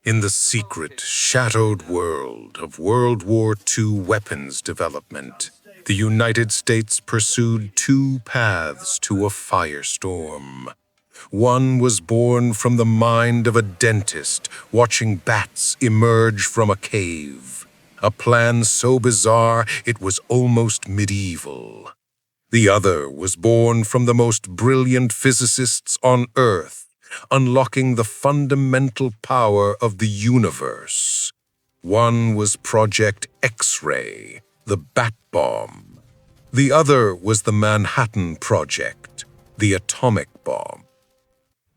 In the secret, shadowed world of World War II weapons development, the United States pursued two paths to a firestorm. One was born from the mind of a dentist watching bats emerge from a cave, a plan so bizarre it was almost medieval. The other was born from the most brilliant physicists on Earth, unlocking the fundamental power of the universe. One was Project X-ray, the bat bomb. The other was the Manhattan Project, the atomic bomb.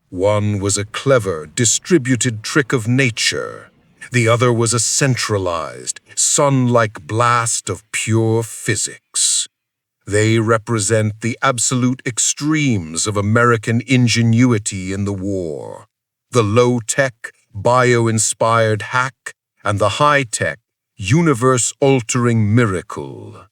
One was a clever, distributed trick of nature. The other was a centralized, sun-like blast of pure physics. They represent the absolute extremes of American ingenuity in the war. The low-tech, bio-inspired hack and the high-tech, universe-altering miracle.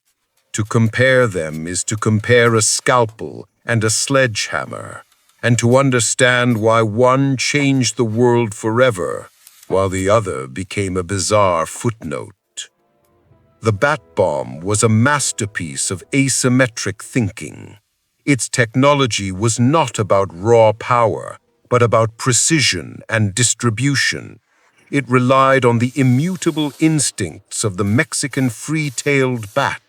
To compare them is to compare a scalpel and a sledgehammer, and to understand why one changed the world forever, while the other became a bizarre footnote. The bat bomb was a masterpiece of asymmetric thinking. Its technology was not about raw power, but about precision and distribution. It relied on the immutable instincts of the Mexican free-tailed bat,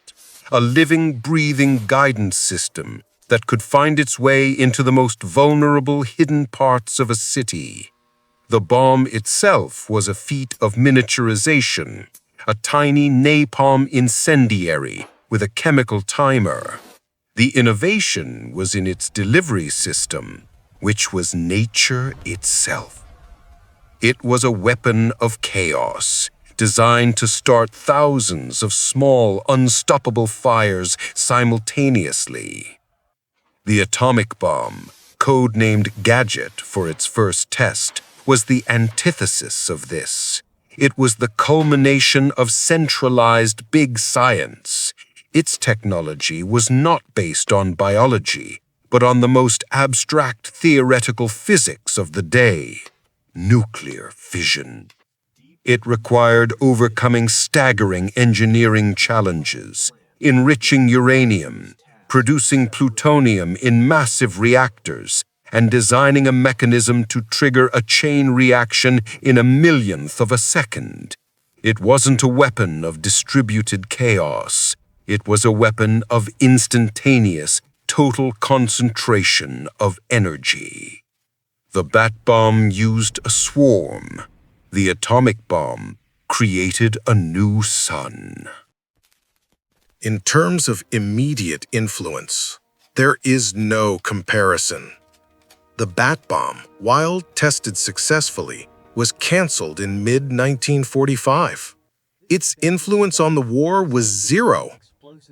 a living, breathing guidance system that could find its way into the most vulnerable hidden parts of a city. The bomb itself was a feat of miniaturization, a tiny napalm incendiary with a chemical timer. The innovation was in its delivery system, which was nature itself. It was a weapon of chaos, designed to start thousands of small, unstoppable fires simultaneously. The atomic bomb, codenamed Gadget for its first test, was the antithesis of this. It was the culmination of centralized big science. Its technology was not based on biology, but on the most abstract theoretical physics of the day: nuclear fission. It required overcoming staggering engineering challenges, enriching uranium, producing plutonium in massive reactors, and designing a mechanism to trigger a chain reaction in a millionth of a second. It wasn't a weapon of distributed chaos. It was a weapon of instantaneous, total concentration of energy. The bat bomb used a swarm. The atomic bomb created a new sun. In terms of immediate influence, there is no comparison. The bat bomb, while tested successfully, was canceled in mid-1945. Its influence on the war was zero.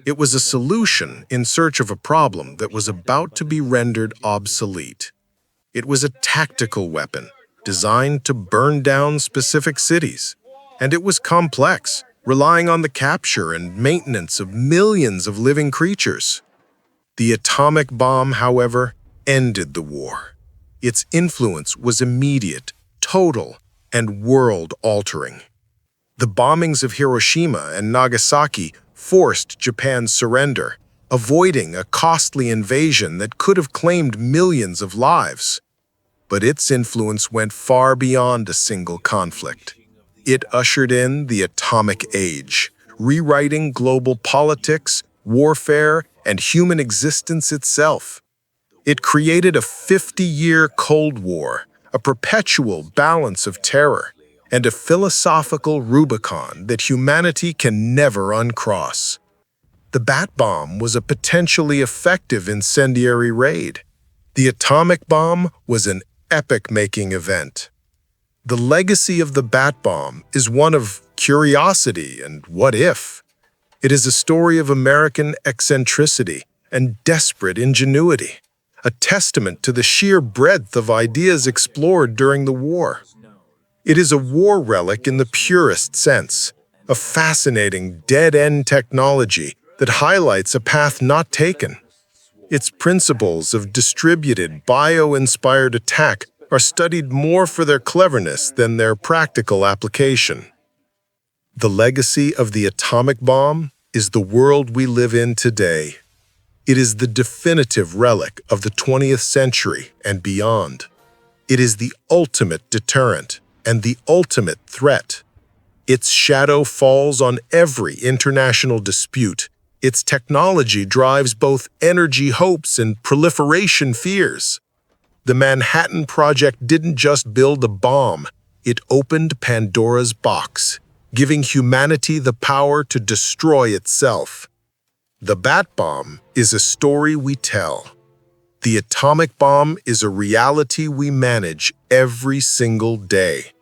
It was a solution in search of a problem that was about to be rendered obsolete. It was a tactical weapon designed to burn down specific cities, and it was complex, relying on the capture and maintenance of millions of living creatures. The atomic bomb, however, ended the war. Its influence was immediate, total, and world-altering. The bombings of Hiroshima and Nagasaki forced Japan's surrender, avoiding a costly invasion that could have claimed millions of lives. But its influence went far beyond a single conflict. It ushered in the atomic age, rewriting global politics, warfare, and human existence itself. It created a 50-year Cold War, a perpetual balance of terror, and a philosophical Rubicon that humanity can never uncross. The bat bomb was a potentially effective incendiary raid. The atomic bomb was an epic-making event. The legacy of the bat bomb is one of curiosity and what if. It is a story of American eccentricity and desperate ingenuity, a testament to the sheer breadth of ideas explored during the war. It is a war relic in the purest sense, a fascinating dead-end technology that highlights a path not taken. Its principles of distributed, bio-inspired attack are studied more for their cleverness than their practical application. The legacy of the atomic bomb is the world we live in today. It is the definitive relic of the 20th century and beyond. It is the ultimate deterrent and the ultimate threat. Its shadow falls on every international dispute. Its technology drives both energy hopes and proliferation fears. The Manhattan Project didn't just build a bomb, it opened Pandora's box, giving humanity the power to destroy itself. The Bat Bomb is a story we tell. The atomic bomb is a reality we manage every single day.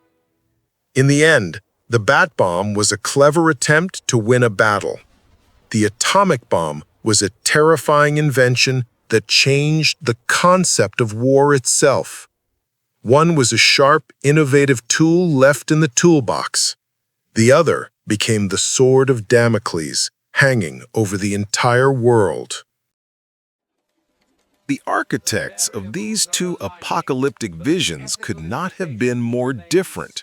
In the end, the Bat Bomb was a clever attempt to win a battle. The atomic bomb was a terrifying invention that changed the concept of war itself. One was a sharp, innovative tool left in the toolbox. The other became the sword of Damocles, hanging over the entire world. The architects of these two apocalyptic visions could not have been more different.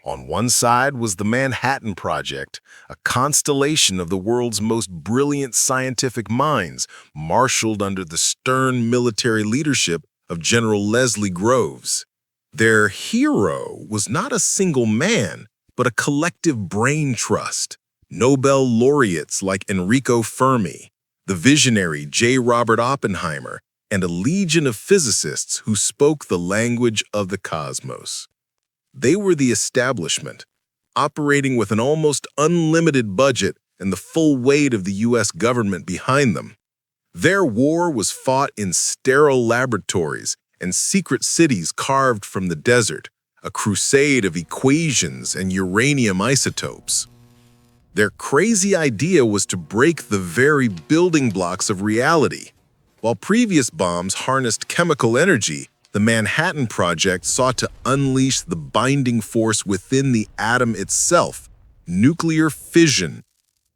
On one side was the Manhattan Project, a constellation of the world's most brilliant scientific minds, marshaled under the stern military leadership of General Leslie Groves. Their hero was not a single man, but a collective brain trust. Nobel laureates like Enrico Fermi, the visionary J. Robert Oppenheimer, and a legion of physicists who spoke the language of the cosmos. They were the establishment, operating with an almost unlimited budget and the full weight of the U.S. government behind them. Their war was fought in sterile laboratories and secret cities carved from the desert, a crusade of equations and uranium isotopes. Their crazy idea was to break the very building blocks of reality. While previous bombs harnessed chemical energy, the Manhattan Project sought to unleash the binding force within the atom itself, nuclear fission.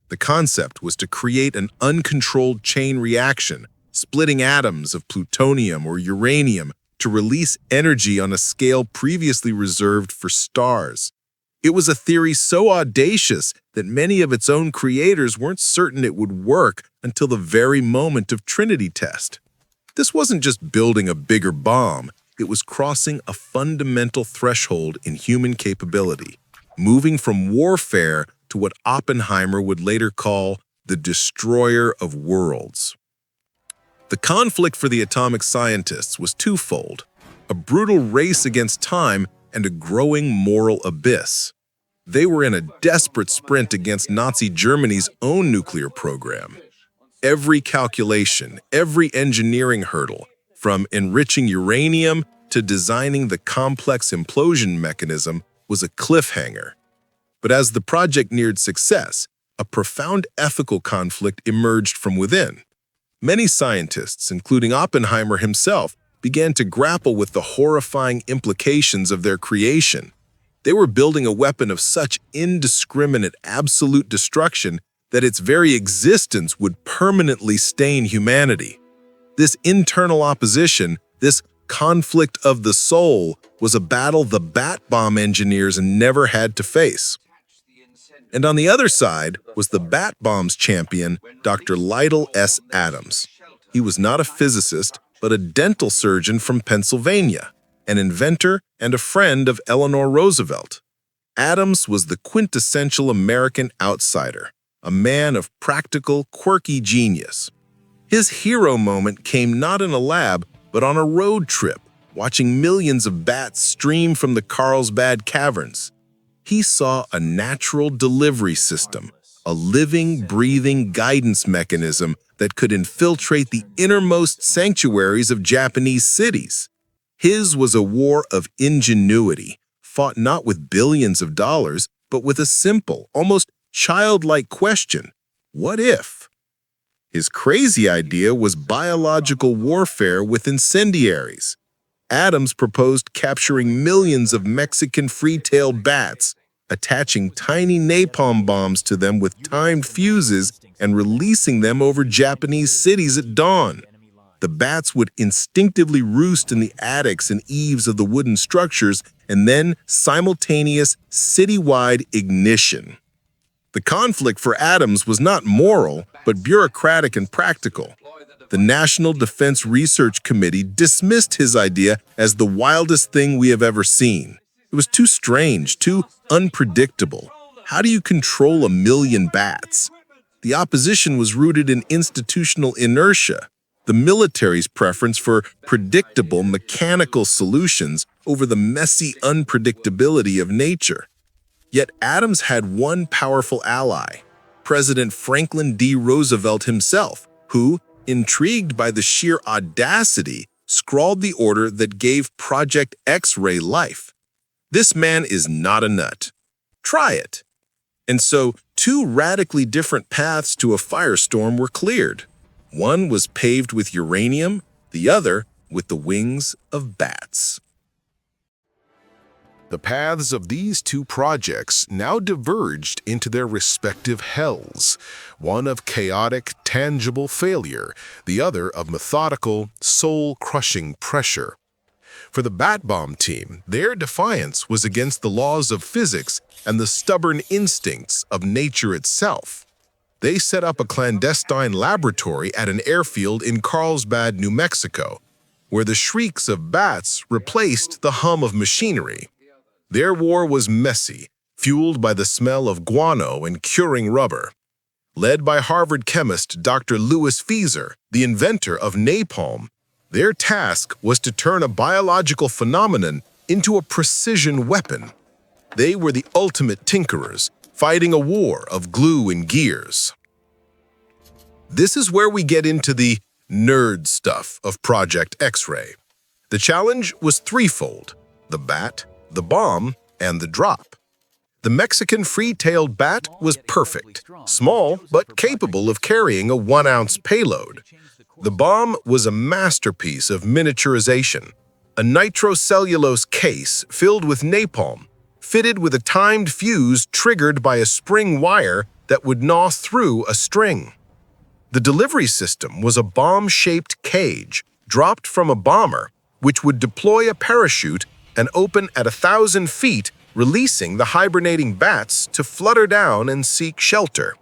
The concept was to create an uncontrolled chain reaction, splitting atoms of plutonium or uranium to release energy on a scale previously reserved for stars. It was a theory so audacious that many of its own creators weren't certain it would work until the very moment of Trinity Test. This wasn't just building a bigger bomb, it was crossing a fundamental threshold in human capability, moving from warfare to what Oppenheimer would later call the destroyer of worlds. The conflict for the atomic scientists was twofold: a brutal race against time and a growing moral abyss. They were in a desperate sprint against Nazi Germany's own nuclear program. Every calculation, every engineering hurdle, from enriching uranium to designing the complex implosion mechanism, was a cliffhanger. But as the project neared success, a profound ethical conflict emerged from within. Many scientists, including Oppenheimer himself, began to grapple with the horrifying implications of their creation. They were building a weapon of such indiscriminate, absolute destruction that its very existence would permanently stain humanity. This internal opposition, this conflict of the soul, was a battle the Bat Bomb engineers never had to face. And on the other side was the Bat Bomb's champion, Dr. Lytle S. Adams. He was not a physicist, but a dental surgeon from Pennsylvania, an inventor and a friend of Eleanor Roosevelt. Adams was the quintessential American outsider, a man of practical, quirky genius. His hero moment came not in a lab, but on a road trip, watching millions of bats stream from the Carlsbad Caverns. He saw a natural delivery system, a living, breathing guidance mechanism that could infiltrate the innermost sanctuaries of Japanese cities. His was a war of ingenuity, fought not with billions of dollars, but with a simple, almost childlike question: what if? His crazy idea was biological warfare with incendiaries. Adams proposed capturing millions of Mexican free-tailed bats, attaching tiny napalm bombs to them with timed fuses and releasing them over Japanese cities at dawn. The bats would instinctively roost in the attics and eaves of the wooden structures, and then simultaneous citywide ignition. The conflict for Adams was not moral, but bureaucratic and practical. The National Defense Research Committee dismissed his idea as the wildest thing we have ever seen. It was too strange, too unpredictable. How do you control 1,000,000 bats? The opposition was rooted in institutional inertia, the military's preference for predictable mechanical solutions over the messy unpredictability of nature. Yet Adams had one powerful ally, President Franklin D. Roosevelt himself, who, intrigued by the sheer audacity, scrawled the order that gave Project X-ray life. This man is not a nut. Try it. And so, two radically different paths to a firestorm were cleared. One was paved with uranium, the other with the wings of bats. The paths of these two projects now diverged into their respective hells, one of chaotic, tangible failure, the other of methodical, soul-crushing pressure. For the Bat Bomb team, their defiance was against the laws of physics and the stubborn instincts of nature itself. They set up a clandestine laboratory at an airfield in Carlsbad, New Mexico, where the shrieks of bats replaced the hum of machinery. Their war was messy, fueled by the smell of guano and curing rubber. Led by Harvard chemist Dr. Louis Fieser, the inventor of napalm, their task was to turn a biological phenomenon into a precision weapon. They were the ultimate tinkerers, fighting a war of glue and gears. This is where we get into the nerd stuff of Project X-ray. The challenge was threefold: the bat, the bomb, and the drop. The Mexican free-tailed bat was perfect, small but capable of carrying a 1-ounce payload. The bomb was a masterpiece of miniaturization, a nitrocellulose case filled with napalm, fitted with a timed fuse triggered by a spring wire that would gnaw through a string. The delivery system was a bomb-shaped cage dropped from a bomber, which would deploy a parachute and open at 1,000 feet, releasing the hibernating bats to flutter down and seek shelter.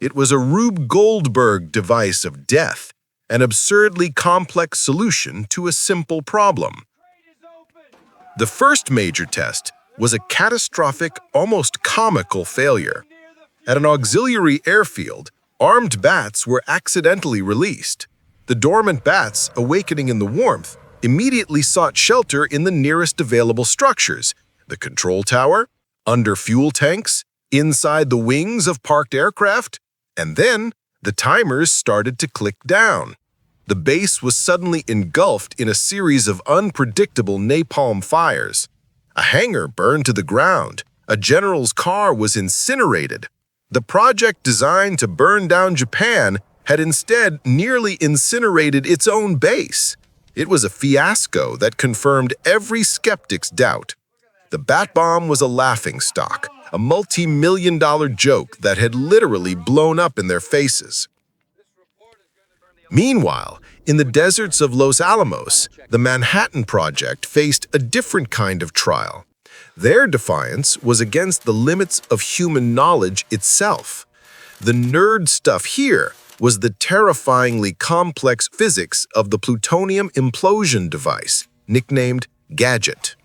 It was a Rube Goldberg device of death, an absurdly complex solution to a simple problem. The first major test was a catastrophic, almost comical failure. At an auxiliary airfield, armed bats were accidentally released. The dormant bats, awakening in the warmth, immediately sought shelter in the nearest available structures: the control tower, under fuel tanks, inside the wings of parked aircraft, and then the timers started to click down. The base was suddenly engulfed in a series of unpredictable napalm fires. A hangar burned to the ground. A general's car was incinerated. The project designed to burn down Japan had instead nearly incinerated its own base. It was a fiasco that confirmed every skeptic's doubt. The bat bomb was a laughingstock, a multi-million-dollar joke that had literally blown up in their faces. Meanwhile, in the deserts of Los Alamos, the Manhattan Project faced a different kind of trial. Their defiance was against the limits of human knowledge itself. The nerd stuff here was the terrifyingly complex physics of the plutonium implosion device, nicknamed Gadget.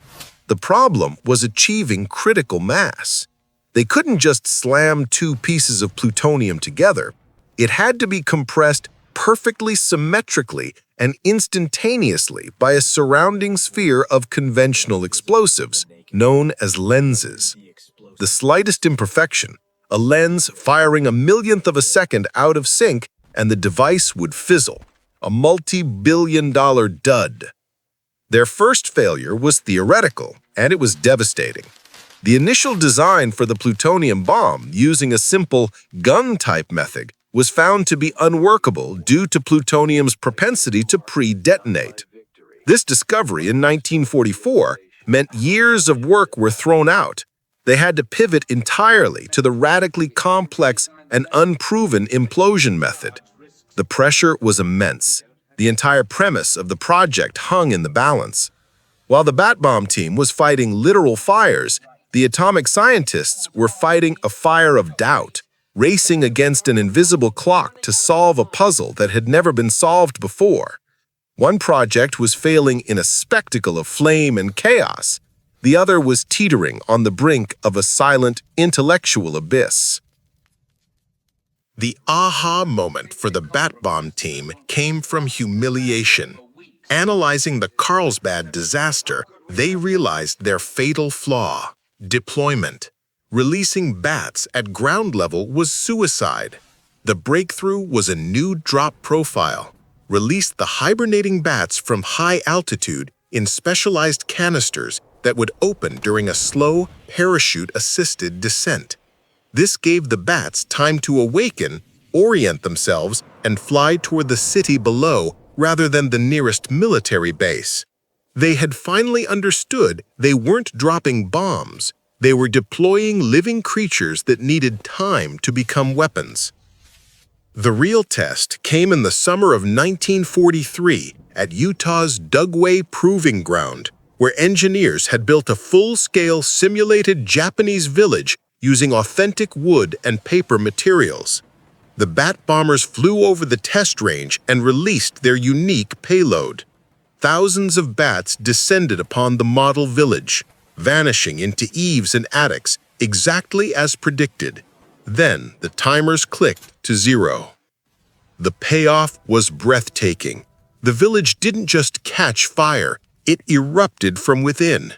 The problem was achieving critical mass. They couldn't just slam two pieces of plutonium together. It had to be compressed perfectly symmetrically and instantaneously by a surrounding sphere of conventional explosives, known as lenses. The slightest imperfection, a lens firing a millionth of a second out of sync, and the device would fizzle, a multi-billion-dollar dud. Their first failure was theoretical, and it was devastating. The initial design for the plutonium bomb, using a simple gun-type method, was found to be unworkable due to plutonium's propensity to pre-detonate. This discovery in 1944 meant years of work were thrown out. They had to pivot entirely to the radically complex and unproven implosion method. The pressure was immense. The entire premise of the project hung in the balance. While the Bat Bomb team was fighting literal fires, the atomic scientists were fighting a fire of doubt, racing against an invisible clock to solve a puzzle that had never been solved before. One project was failing in a spectacle of flame and chaos. The other was teetering on the brink of a silent, intellectual abyss. The aha moment for the Bat Bomb team came from humiliation. Analyzing the Carlsbad disaster, they realized their fatal flaw: deployment. Releasing bats at ground level was suicide. The breakthrough was a new drop profile. Release the hibernating bats from high altitude in specialized canisters that would open during a slow, parachute-assisted descent. This gave the bats time to awaken, orient themselves, and fly toward the city below rather than the nearest military base. They had finally understood they weren't dropping bombs. They were deploying living creatures that needed time to become weapons. The real test came in the summer of 1943 at Utah's Dugway Proving Ground, where engineers had built a full-scale simulated Japanese village using authentic wood and paper materials. The Bat bombers flew over the test range and released their unique payload. Thousands of bats descended upon the model village, vanishing into eaves and attics exactly as predicted. Then the timers clicked to 0. The payoff was breathtaking. The village didn't just catch fire, it erupted from within.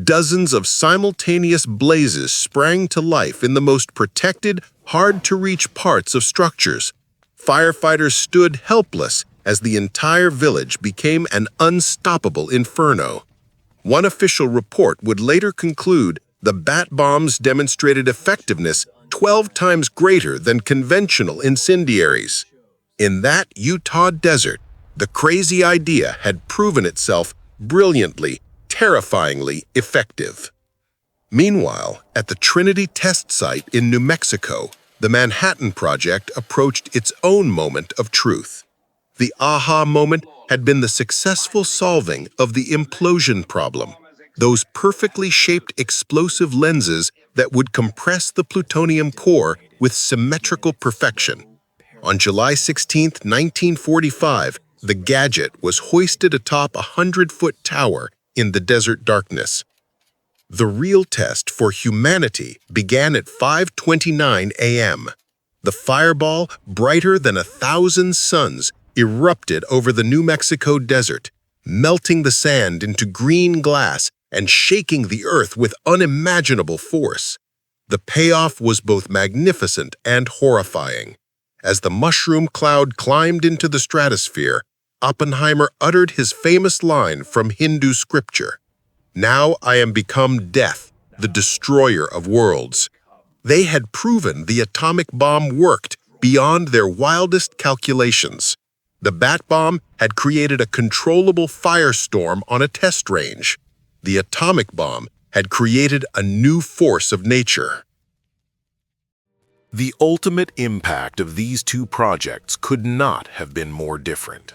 Dozens of simultaneous blazes sprang to life in the most protected, hard-to-reach parts of structures. Firefighters stood helpless as the entire village became an unstoppable inferno. One official report would later conclude the Bat bombs demonstrated effectiveness 12 times greater than conventional incendiaries. In that Utah desert, the crazy idea had proven itself brilliantly, terrifyingly effective. Meanwhile, at the Trinity Test site in New Mexico, the Manhattan Project approached its own moment of truth. The aha moment had been the successful solving of the implosion problem, those perfectly shaped explosive lenses that would compress the plutonium core with symmetrical perfection. On July 16, 1945, the Gadget was hoisted atop a 100-foot tower in the desert darkness. The real test for humanity began at 5:29 a.m. The fireball, brighter than 1,000 suns, erupted over the New Mexico desert, melting the sand into green glass and shaking the earth with unimaginable force. The payoff was both magnificent and horrifying. As the mushroom cloud climbed into the stratosphere, Oppenheimer uttered his famous line from Hindu scripture, "Now I am become death, the destroyer of worlds." They had proven the atomic bomb worked beyond their wildest calculations. The Bat bomb had created a controllable firestorm on a test range. The atomic bomb had created a new force of nature. The ultimate impact of these two projects could not have been more different.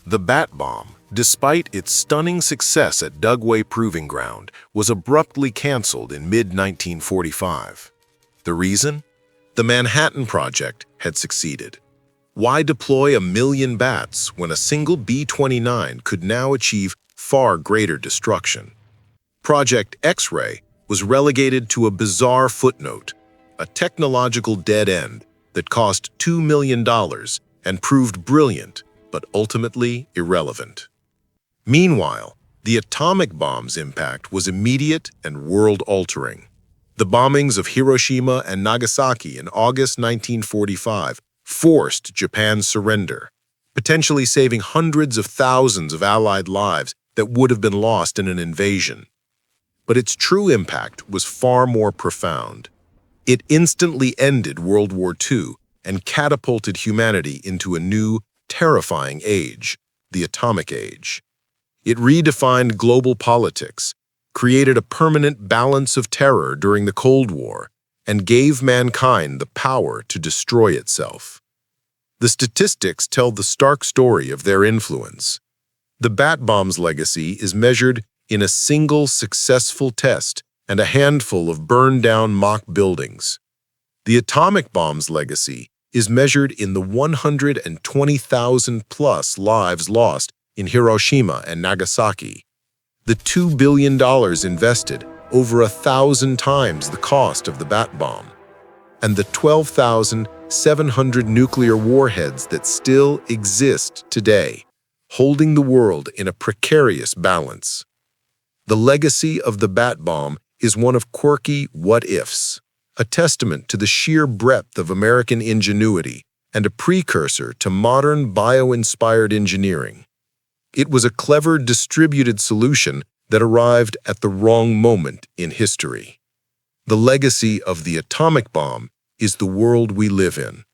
The Bat bomb, despite its stunning success at Dugway Proving Ground, was abruptly canceled in mid-1945. The reason? The Manhattan Project had succeeded. Why deploy 1,000,000 bats when a single B-29 could now achieve far greater destruction? Project X-ray was relegated to a bizarre footnote, a technological dead end that cost $2 million and proved brilliant, but ultimately irrelevant. Meanwhile, the atomic bomb's impact was immediate and world-altering. The bombings of Hiroshima and Nagasaki in August 1945 forced Japan's surrender, potentially saving hundreds of thousands of Allied lives that would have been lost in an invasion. But its true impact was far more profound. It instantly ended World War II and catapulted humanity into a new, terrifying age, the atomic age. It redefined global politics, created a permanent balance of terror during the Cold War, and gave mankind the power to destroy itself. The statistics tell the stark story of their influence. The bat bomb's legacy is measured in a single successful test and a handful of burned-down mock buildings. The atomic bomb's legacy is measured in the 120,000-plus lives lost in Hiroshima and Nagasaki. The $2 billion invested, over 1,000 times the cost of the bat bomb. And the 12,700 nuclear warheads that still exist today, holding the world in a precarious balance. The legacy of the bat bomb is one of quirky what-ifs, a testament to the sheer breadth of American ingenuity and a precursor to modern bio-inspired engineering. It was a clever, distributed solution that arrived at the wrong moment in history. The legacy of the atomic bomb is the world we live in.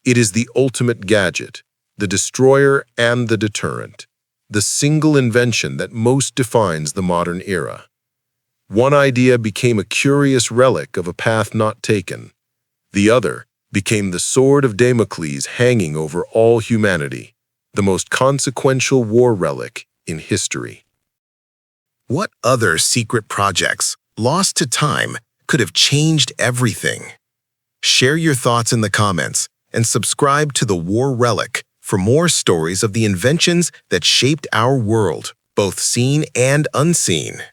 It is the ultimate gadget, the destroyer and the deterrent, the single invention that most defines the modern era. One idea became a curious relic of a path not taken. The other became the sword of Damocles hanging over all humanity, the most consequential war relic in history. What other secret projects, lost to time, could have changed everything? Share your thoughts in the comments and subscribe to the War Relic for more stories of the inventions that shaped our world, both seen and unseen.